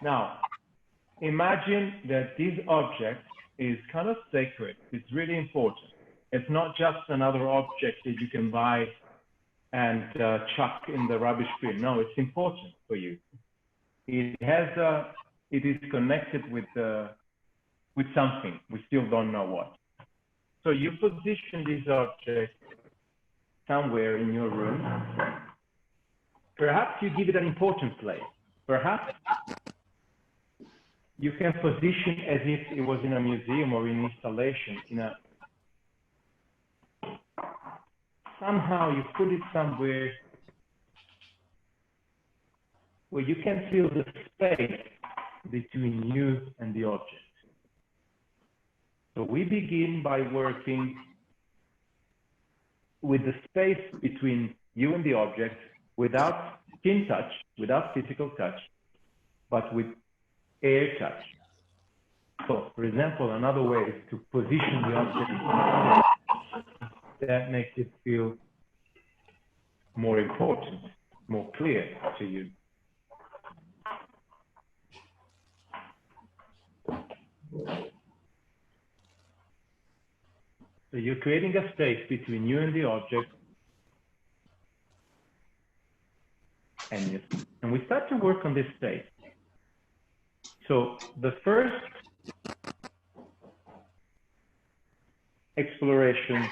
Now, imagine that this object is kind of sacred. It's really important. It's not just another object that you can buy and chuck in the rubbish bin. No, it's important for you. It is connected with something. We still don't know what. So you position this object somewhere in your room. Perhaps you give it an important place. Perhaps you can position as if it was in a museum or in installation. Somehow you put it somewhere where you can feel the space between you and the object. So we begin by working with the space between you and the object without skin touch, without physical touch, but with air touch. So, for example, another way is to position the object that makes it feel more important, more clear to you. So you're creating a space between you and the object, and we start to work on this space. So the first exploration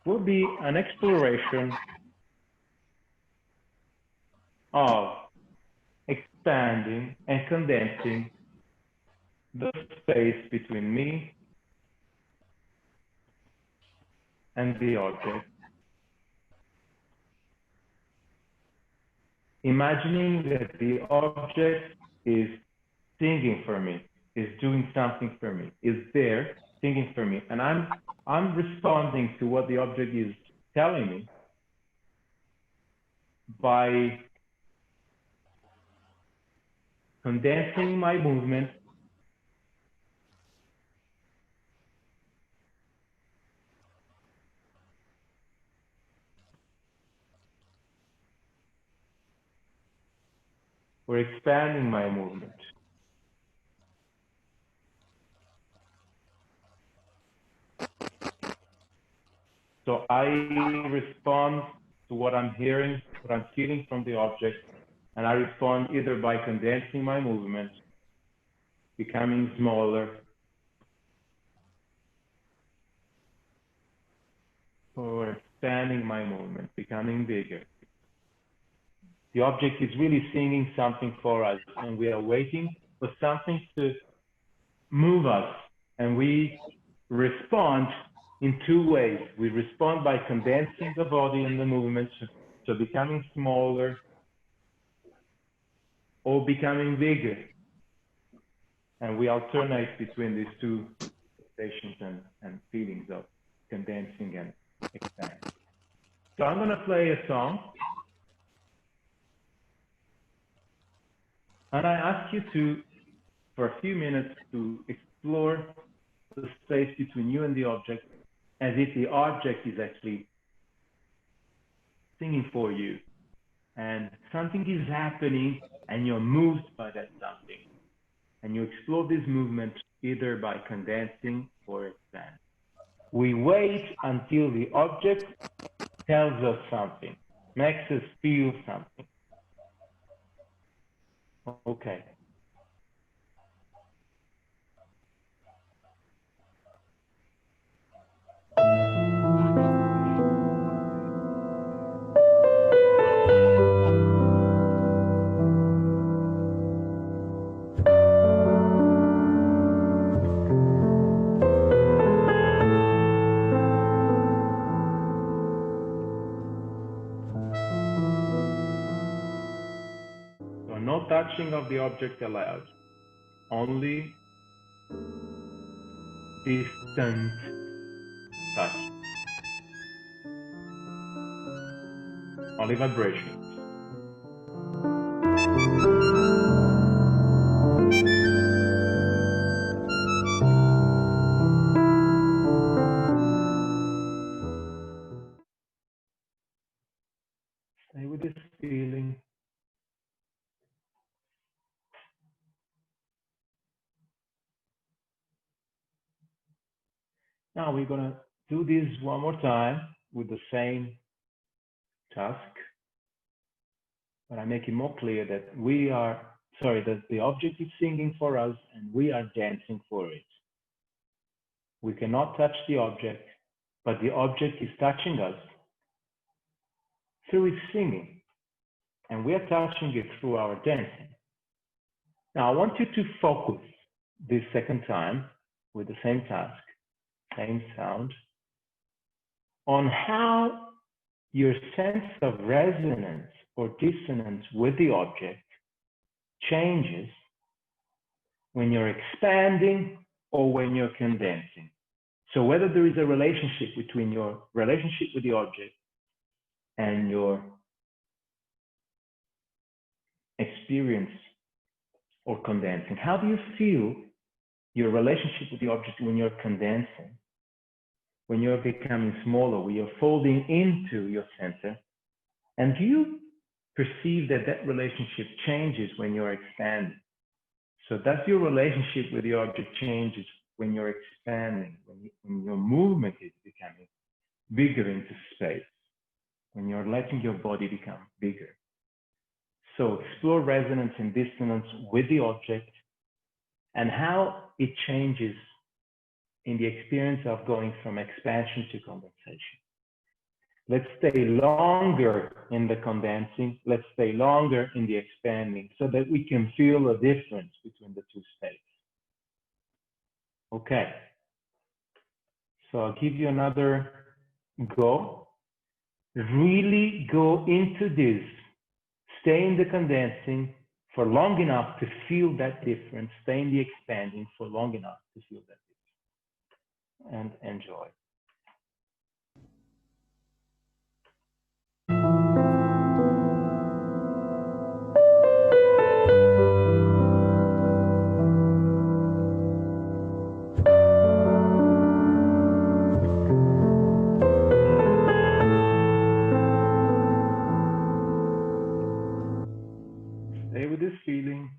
will be an exploration of expanding and condensing the space between me and the object. Imagining that the object is singing for me, is doing something for me, is there singing for me, and I'm responding to what the object is telling me by condensing my movement or expanding my movement. So I respond to what I'm hearing, what I'm feeling from the object, and I respond either by condensing my movement, becoming smaller, or expanding my movement, becoming bigger. The object is really singing something for us, and we are waiting for something to move us, and we respond in two ways. We respond by condensing the body and the movements, so becoming smaller or becoming bigger. And we alternate between these two sensations and feelings of condensing and expanding. So I'm going to play a song. And I ask you to, for a few minutes, to explore the space between you and the object as if the object is actually singing for you. And something is happening and you're moved by that something. And you explore this movement either by condensing or expanding. We wait until the object tells us something, makes us feel something. Okay. So no touching of the object allowed, only distant touch, only vibrations. Stay with this feeling. Now we're going to do this one more time with the same task, but I make it more clear that that the object is singing for us and we are dancing for it. We cannot touch the object, but the object is touching us through its singing, and we are touching it through our dancing. Now, I want you to focus this second time with the same task, same sound, on how your sense of resonance or dissonance with the object changes when you're expanding or when you're condensing. So whether there is a relationship between your relationship with the object and your experience or condensing. How do you feel your relationship with the object when you're condensing, when you're becoming smaller, when you're folding into your center? And do you perceive that that relationship changes when you're expanding? So does your relationship with the object changes when you're expanding, when your movement is becoming bigger into space, when you're letting your body become bigger? So explore resonance and dissonance with the object and how it changes in the experience of going from expansion to condensation. Let's stay longer in the condensing. Let's stay longer in the expanding so that we can feel a difference between the two states. Okay. So I'll give you another go. Really go into this. Stay in the condensing for long enough to feel that difference. Stay in the expanding for long enough to feel that difference. And enjoy. Stay with this feeling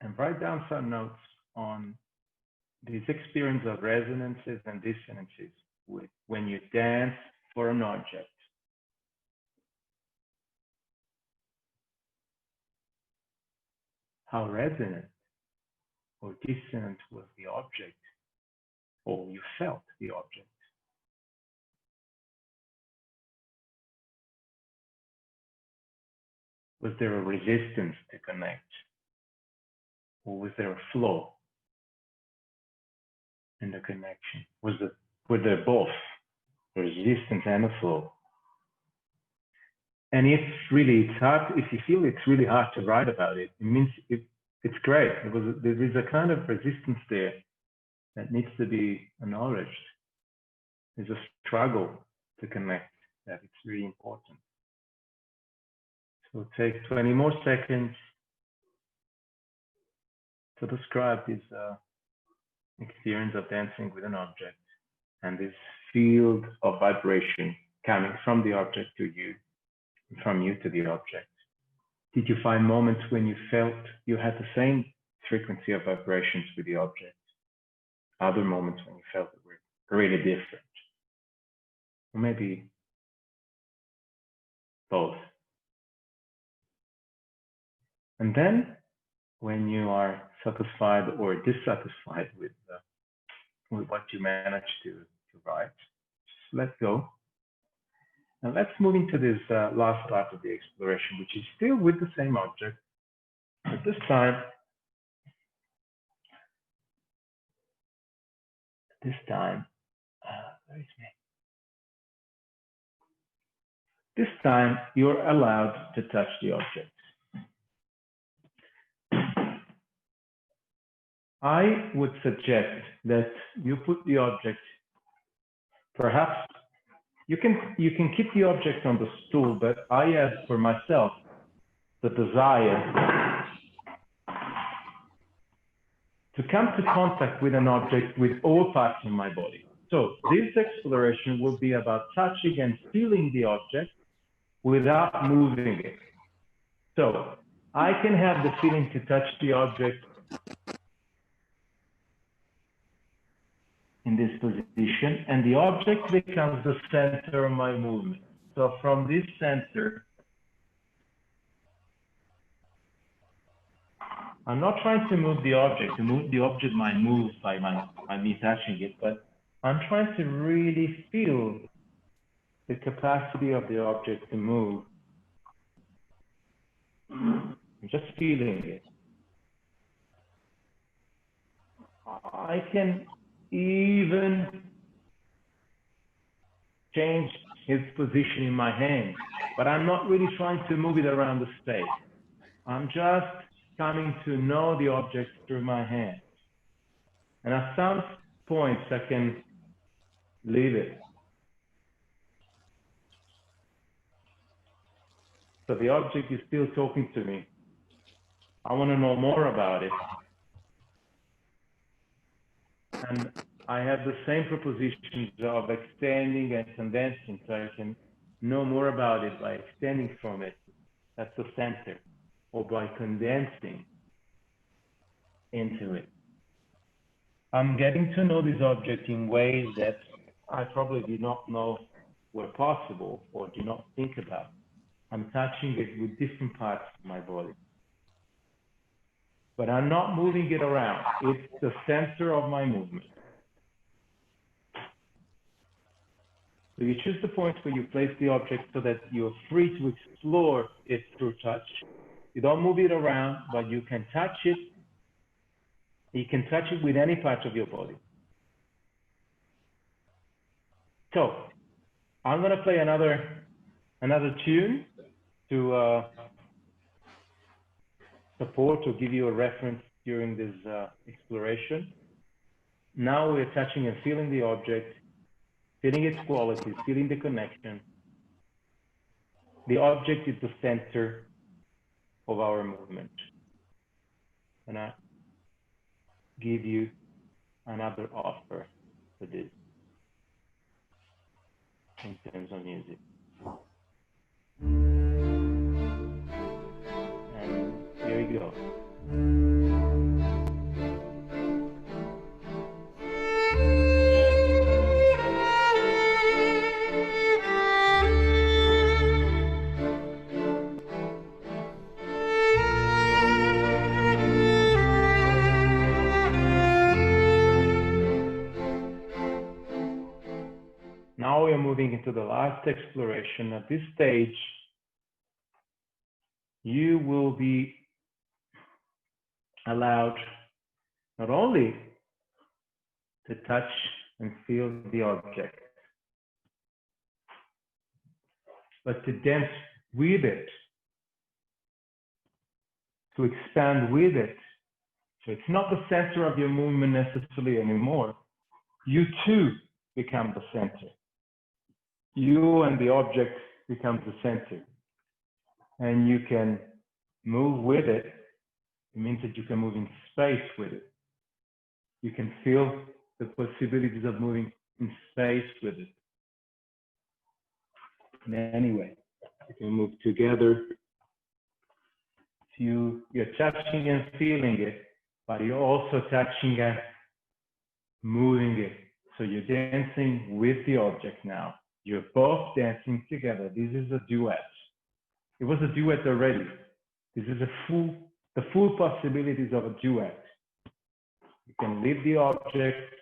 and write down some notes on this experience of resonances and dissonances when you dance for an object. How resonant or dissonant was the object, or you felt the object? Was there a resistance to connect? Or was there a flow in the connection? Were there both a resistance and a flow? And if really it's hard, if you feel it's really hard to write about it, it means it's great. There is a kind of resistance there that needs to be acknowledged. There's a struggle to connect that it's really important. So take 20 more seconds to describe this experience of dancing with an object and this field of vibration coming from the object to you, from you to the object. Did you find moments when you felt you had the same frequency of vibrations with the object? Other moments when you felt it were really different? Or maybe both. And then when you are satisfied or dissatisfied with what you managed to write, just let go. And let's move into this last part of the exploration, which is still with the same object, but this time, where is me? This time, you're allowed to touch the object. I would suggest that you put the object, perhaps you can keep the object on the stool, but I have for myself the desire to come to contact with an object with all parts of my body. So this exploration will be about touching and feeling the object without moving it. So I can have the feeling to touch the object in this position, and the object becomes the center of my movement. So from this center, I'm not trying to move the object. The object might move by me touching it, but I'm trying to really feel the capacity of the object to move. I'm just feeling it. I can even change his position in my hand, but I'm not really trying to move it around the space. I'm just coming to know the object through my hand. And at some points, I can leave it. So the object is still talking to me. I want to know more about it. And I have the same propositions of extending and condensing, so I can know more about it by extending from it. That's the center. Or by condensing into it. I'm getting to know this object in ways that I probably did not know were possible or did not think about. I'm touching it with different parts of my body. But I'm not moving it around. It's the center of my movement. So you choose the point where you place the object so that you're free to explore it through touch. You don't move it around, but you can touch it. You can touch it with any part of your body. So I'm going to play another tune to support or give you a reference during this exploration. Now we're touching and feeling the object, feeling its qualities, feeling the connection. The object is the center of our movement. And I give you another offer for this in terms of music. And here we go. Now we are moving into the last exploration. At this stage, you will be allowed not only to touch and feel the object, but to dance with it, to expand with it. So it's not the center of your movement necessarily anymore. You too become the center. You and the object becomes the center. And you can move with it. It means that you can move in space with it. You can feel the possibilities of moving in space with it. In any way, you can move together. You're touching and feeling it, but you're also touching and moving it. So you're dancing with the object now. You're both dancing together. This is a duet. It was a duet already. This is the full possibilities of a duet. You can leave the object.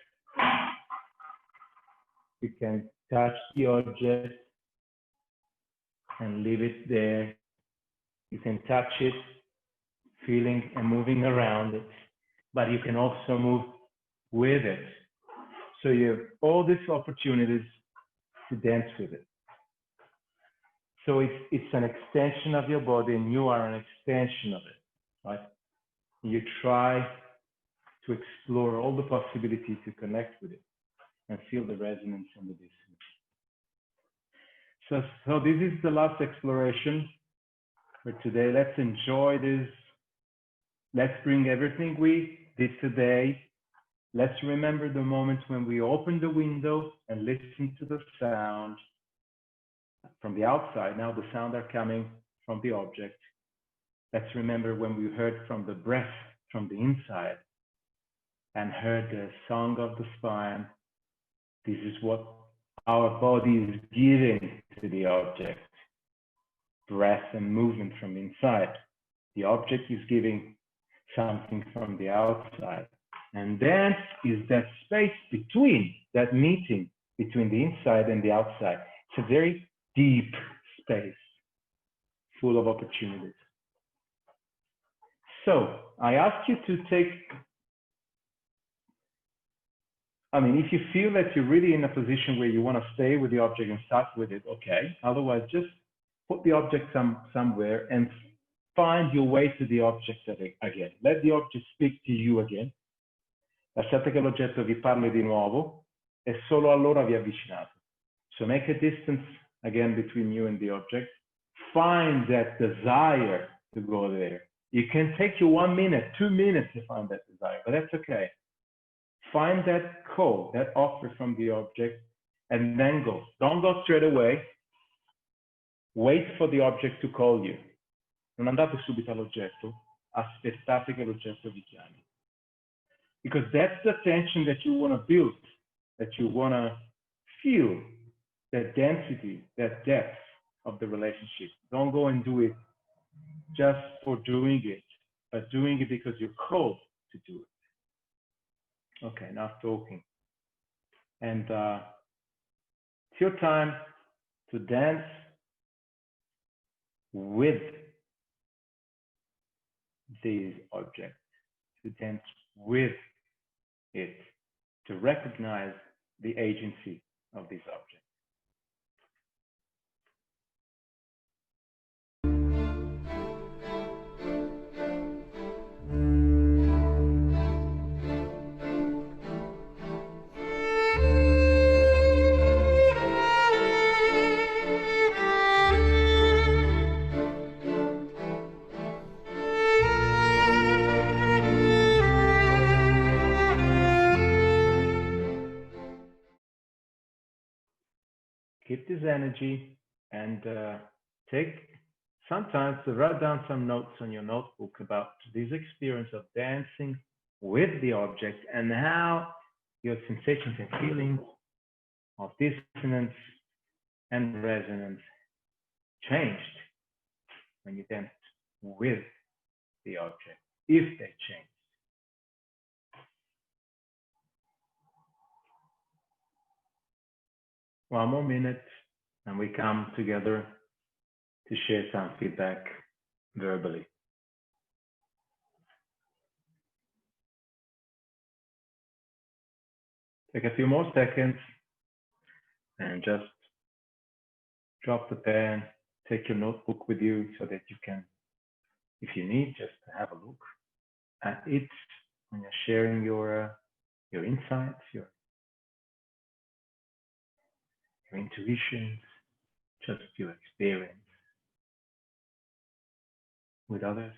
You can touch the object and leave it there. You can touch it, feeling and moving around it, but you can also move with it. So you have all these opportunities to dance with it. So it's an extension of your body, and you are an extension of it, right? You try to explore all the possibilities to connect with it and feel the resonance and the dissonance. So this is the last exploration for today. Let's enjoy this. Let's bring everything we did today. Let's remember the moment when we opened the window and listened to the sound from the outside. Now the sound are coming from the object. Let's remember when we heard from the breath from the inside and heard the song of the spine This is what our body is giving to the object. Breath and movement from inside. The object is giving something from the outside. And dance is that space between, that meeting between the inside and the outside. It's a very deep space, full of opportunities. So I ask you to take, if you feel that you're really in a position where you want to stay with the object and start with it, okay. Otherwise, just put the object somewhere and find your way to the object again. Let the object speak to you again. Lasciate che l'oggetto vi parli di nuovo e solo allora vi avvicinate. So make a distance again between you and the object. Find that desire to go there. It can take you 1 minute, 2 minutes to find that desire, but that's okay. Find that call, that offer from the object, and then go. Don't go straight away. Wait for the object to call you. Non andate subito all'oggetto, aspettate che l'oggetto vi chiami. Because that's the tension that you want to build, that you want to feel, that density, that depth of the relationship. Don't go and do it just for doing it, but doing it because you're called to do it. Okay, enough talking. And it's your time to dance with these objects, to dance with it, to recognize the agency of these objects. Keep this energy and take some time to write down some notes on your notebook about this experience of dancing with the object and how your sensations and feelings of dissonance and resonance changed when you danced with the object, if they changed. One more minute and we come together to share some feedback verbally. Take a few more seconds and just drop the pen, take your notebook with you so that you can, if you need, just have a look at it when you're sharing your insights, your intuitions, just your experience with others.